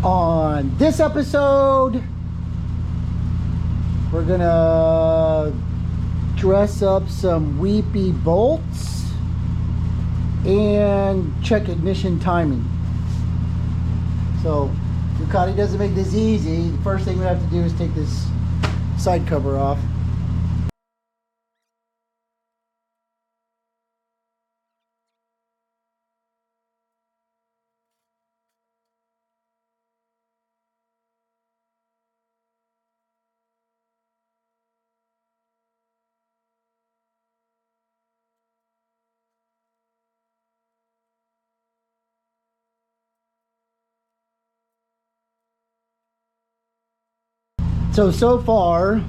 On this episode, we're gonna dress up some weepy bolts and check ignition timing. So Ducati doesn't make this easy. The first thing we have to do is take this side cover off. So far,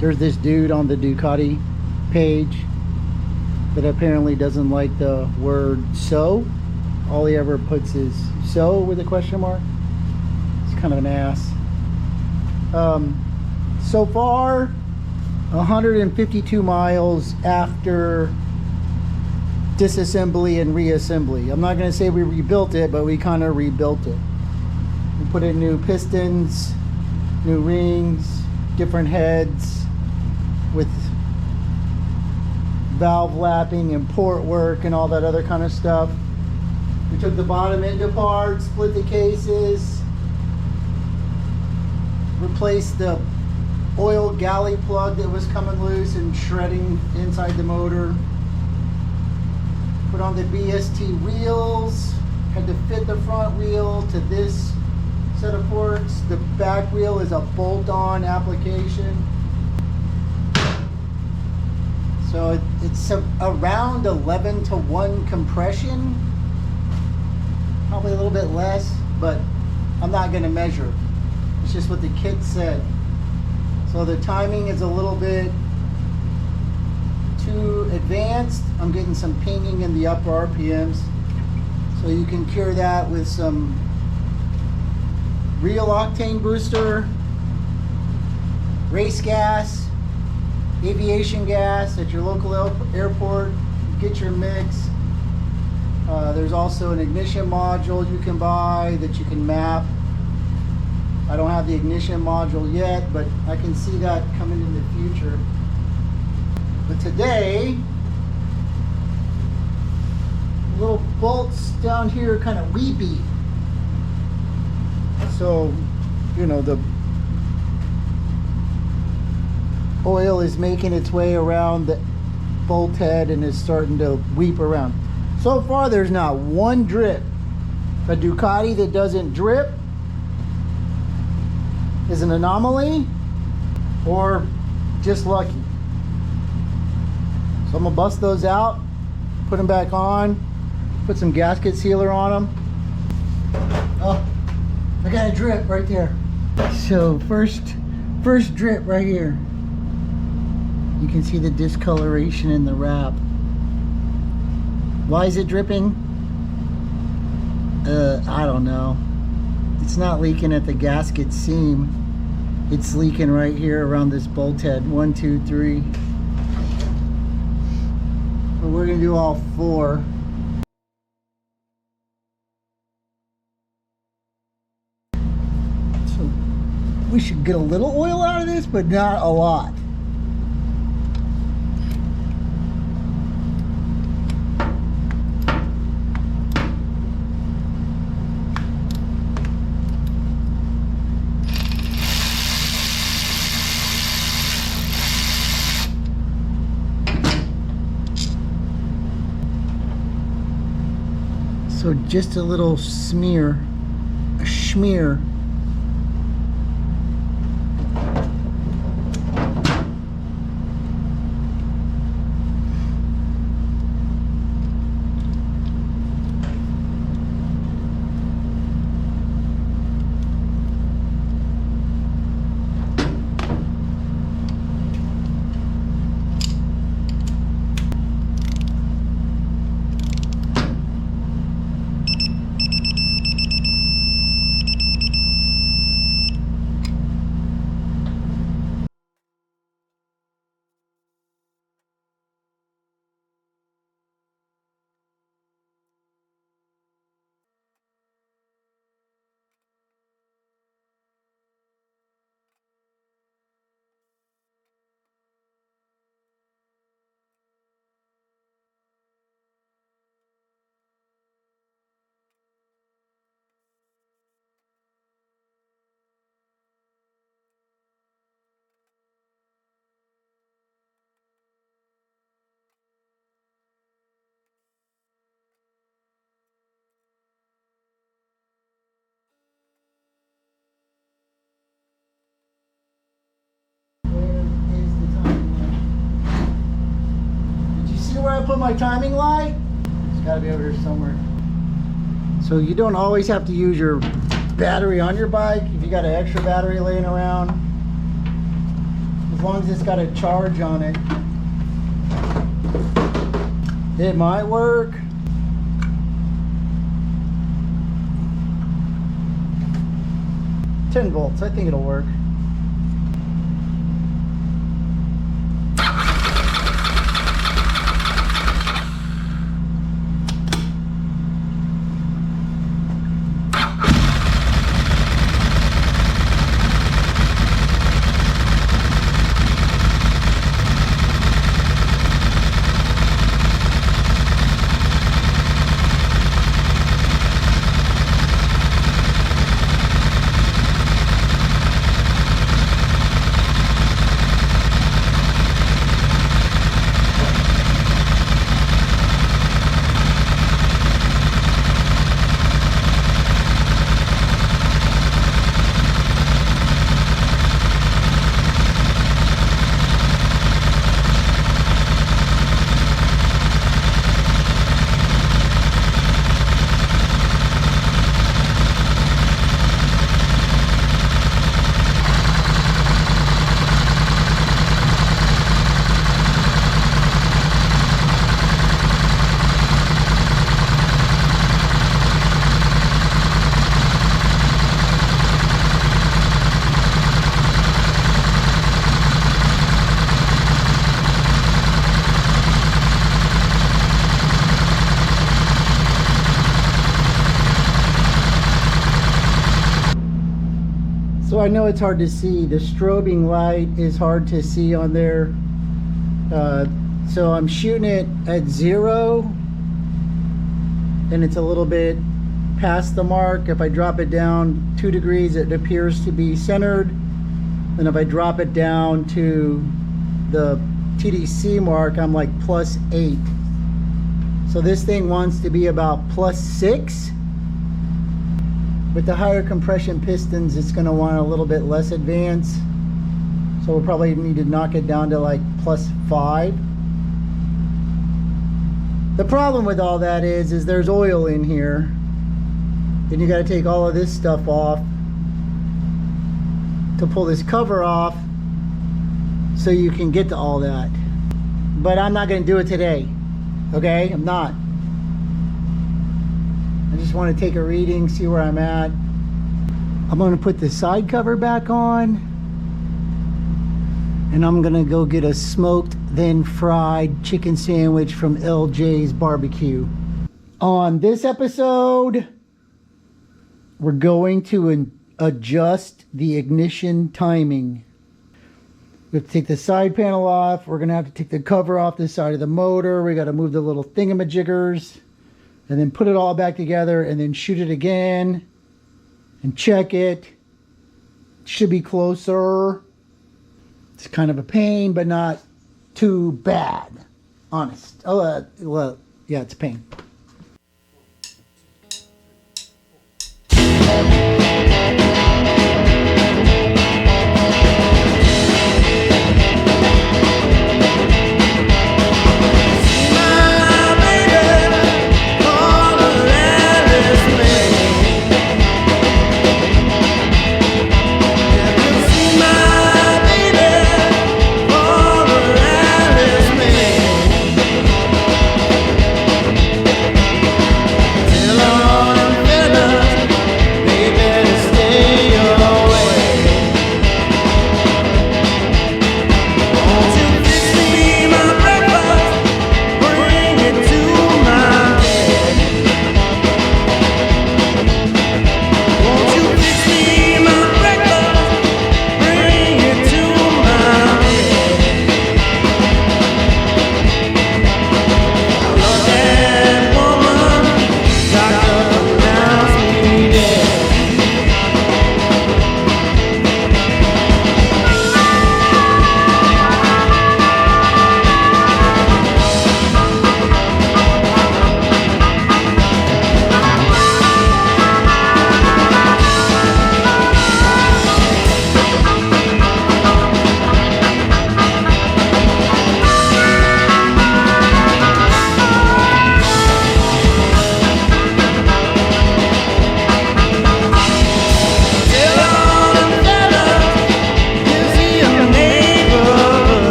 there's this dude on the Ducati page that apparently doesn't like the word so. All he ever puts is so with a question mark. It's kind of an ass. So far, 152 miles after disassembly and reassembly. I'm not going to say we rebuilt it, but we kind of rebuilt it. We put in new pistons, new rings, different heads with valve lapping and port work and all that other kind of stuff. We took the bottom end apart, split the cases, replaced the oil galley plug that was coming loose and shredding inside the motor. Put on the BST wheels, had to fit the front wheel to this set of forks. The back wheel is a bolt-on application. So it's around 11-to-1 compression, probably a little bit less, but I'm not going to measure. It's just what the kit said. So the timing is a little bit too advanced. I'm getting some pinging in the upper RPMs, so you can cure that with some real octane booster, race gas, aviation gas at your local airport. Get your mix. There's also an ignition module you can buy that you can map. I don't have the ignition module yet, but I can see that coming in the future. But today, little bolts down here kind of weepy. So, you know, the oil is making its way around the bolt head and is starting to weep around. So far, there's not one drip. A Ducati that doesn't drip is an anomaly or just lucky. So I'm gonna bust those out, put them back on, put some gasket sealer on them. Oh, I got a drip right there. So first drip right here. You can see the discoloration in the wrap. Why is it dripping? I don't know. It's not leaking at the gasket seam. It's leaking right here around this bolt head. 1, 2, 3. But we're gonna do all 4. So we should get a little oil out of this, but not a lot. So just a little smear, a schmear. put my timing light? It's gotta be over here somewhere. So you don't always have to use your battery on your bike if you got an extra battery laying around. As long as it's got a charge on it. It might work. $10 volts, I think it'll work. So I know it's hard to see. The strobing light is hard to see on there. So I'm shooting it at 0 and it's a little bit past the mark. If I drop it down 2 degrees, it appears to be centered. And if I drop it down to the TDC mark, I'm like +8. So this thing wants to be about +6. With the higher compression pistons, it's going to want a little bit less advance. So we'll probably need to knock it down to like +5. The problem with all that is there's oil in here. Then you got to take all of this stuff off to pull this cover off so you can get to all that. But I'm not going to do it today. Okay? I'm not. I just want to take a reading, see where I'm at. I'm going to put the side cover back on. And I'm going to go get a smoked then fried chicken sandwich from LJ's Barbecue. On this episode, we're going to adjust the ignition timing. We have to take the side panel off. We're going to have to take the cover off the side of the motor. We got to move the little thingamajiggers. And then put it all back together and then shoot it again and check it. Should be closer. It's kind of a pain, but not too bad. Honest. Oh, well, yeah, it's a pain.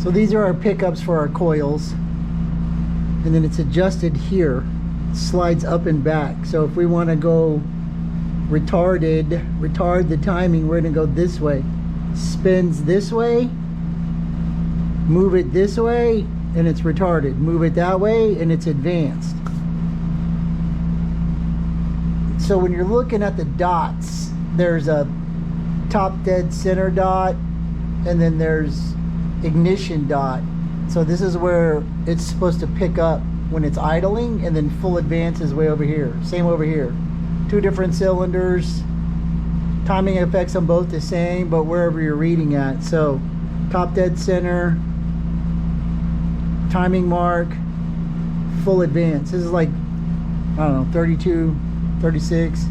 So these are our pickups for our coils, and then it's adjusted here. It slides up and back. So if we want to go retard the timing, we're going to go this way. Spins this way, move it this way, and it's retarded. Move it that way, and it's advanced. So when you're looking at the dots, there's a top dead center dot, and then there's ignition dot. So this is where it's supposed to pick up when it's idling, and then full advance is way over here. Same over here. Two different cylinders. Timing affects them both the same, but wherever you're reading at. So top dead center, timing mark, full advance. This is like, I don't know, 32, 36.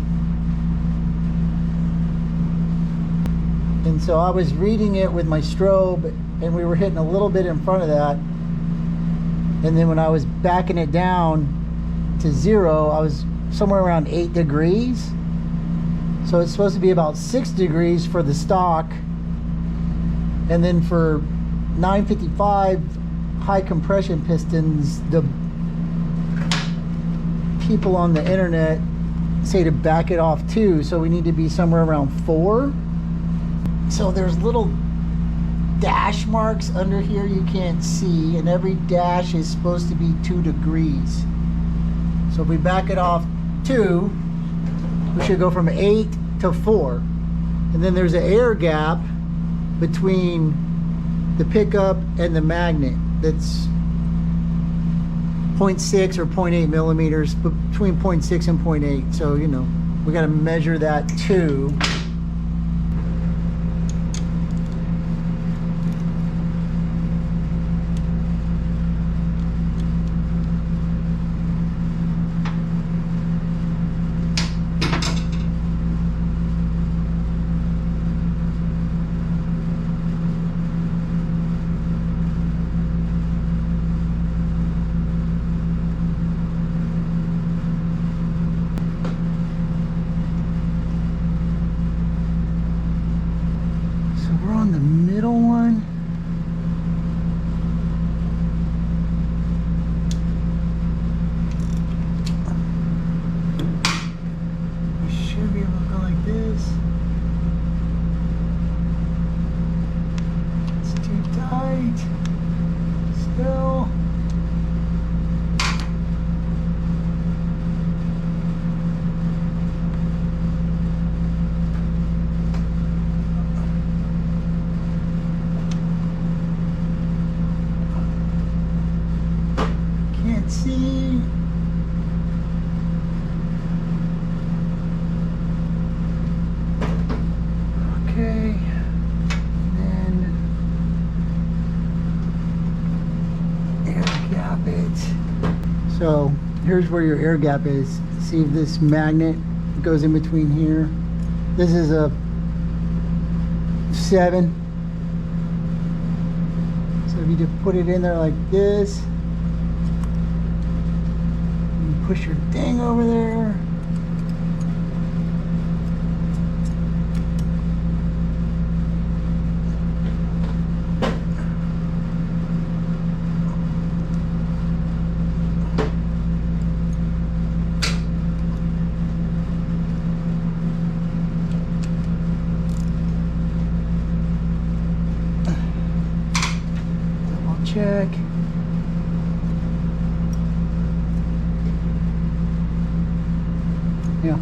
And so I was reading it with my strobe, and we were hitting a little bit in front of that. And then when I was backing it down to 0, I was somewhere around 8 degrees. So it's supposed to be about 6 degrees for the stock. And then for 955 high compression pistons, the people on the internet say to back it off too. So we need to be somewhere around 4. So there's little dash marks under here you can't see, and every dash is supposed to be 2 degrees. So if we back it off 2, we should go from 8 to 4. And then there's an air gap between the pickup and the magnet that's 0.6 or 0.8 millimeters, between 0.6 and 0.8. So, you know, we got to measure that too. See. Okay. Then air gap it. So here's where your air gap is. See if this magnet goes in between here. This is a 7. So if you just put it in there like this, push your thing over there. Double check. Yeah.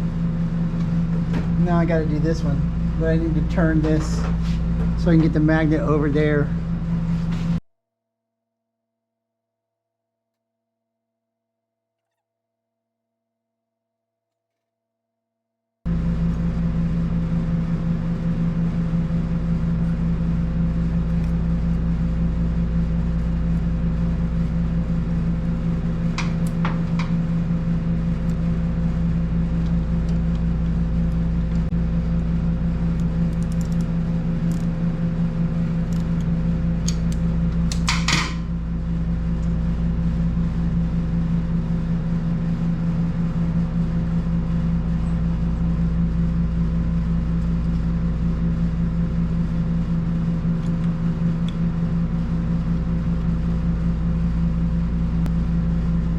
Now I got to do this one, but I need to turn this so I can get the magnet over there.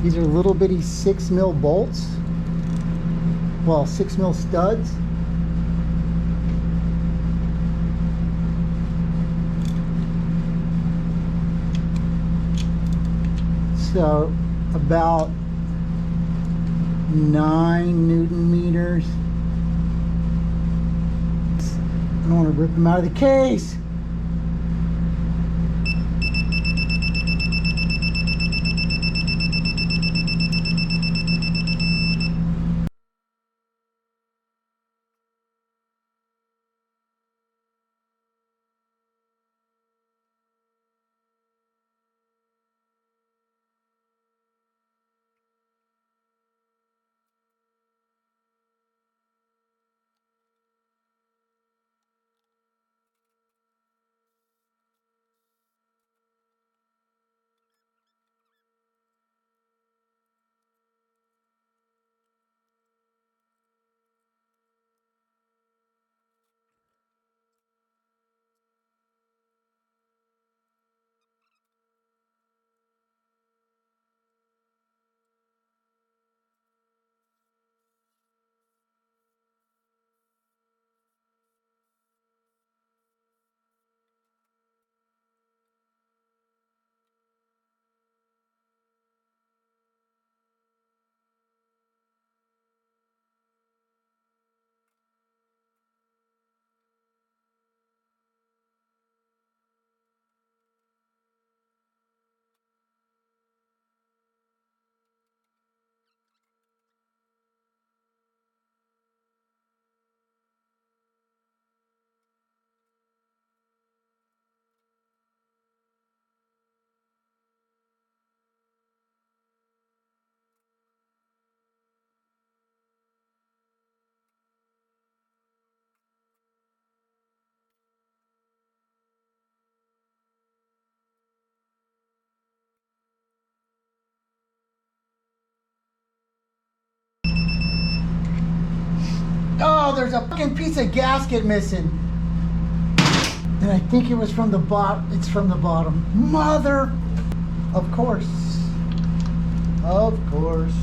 These are little bitty 6mm bolts. Well, 6mm studs. So about 9 Newton meters. I don't want to rip them out of the case. Oh, there's a fucking piece of gasket missing. And I think it was from the bottom. It's from the bottom. Mother! Of course. Of course.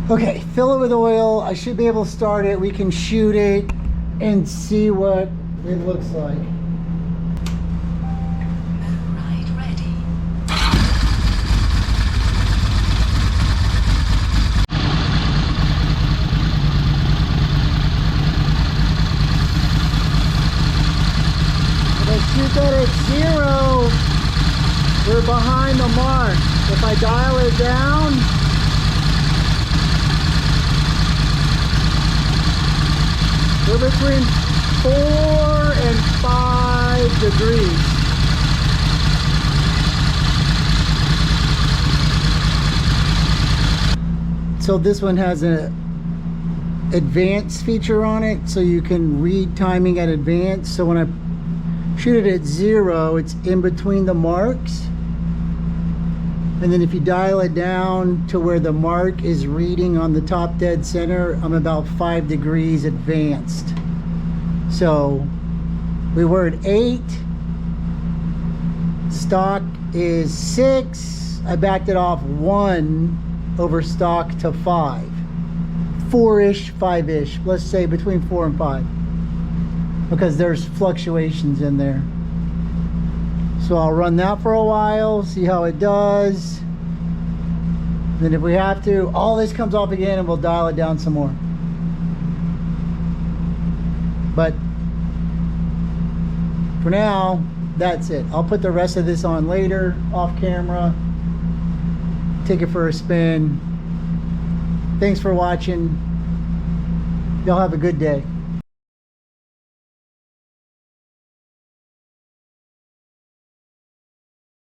Okay, fill it with oil. I should be able to start it. We can shoot it and see what it looks like. Ride ready. If I shoot that at 0, we're behind the mark. If I dial it down, we're between 4 and 5 degrees. So this one has a advanced feature on it, so you can read timing at advance. So when I shoot it at 0, it's in between the marks, and then if you dial it down to where the mark is reading on the top dead center, I'm about 5 degrees advanced. So we were at 8, stock is 6, I backed it off 1 over stock to 5, 4-ish, 5-ish, let's say between 4 and 5, because there's fluctuations in there. So I'll run that for a while, see how it does. Then if we have to, all this comes off again and we'll dial it down some more. But for now, that's it. I'll put the rest of this on later, off camera. Take it for a spin. Thanks for watching. Y'all have a good day.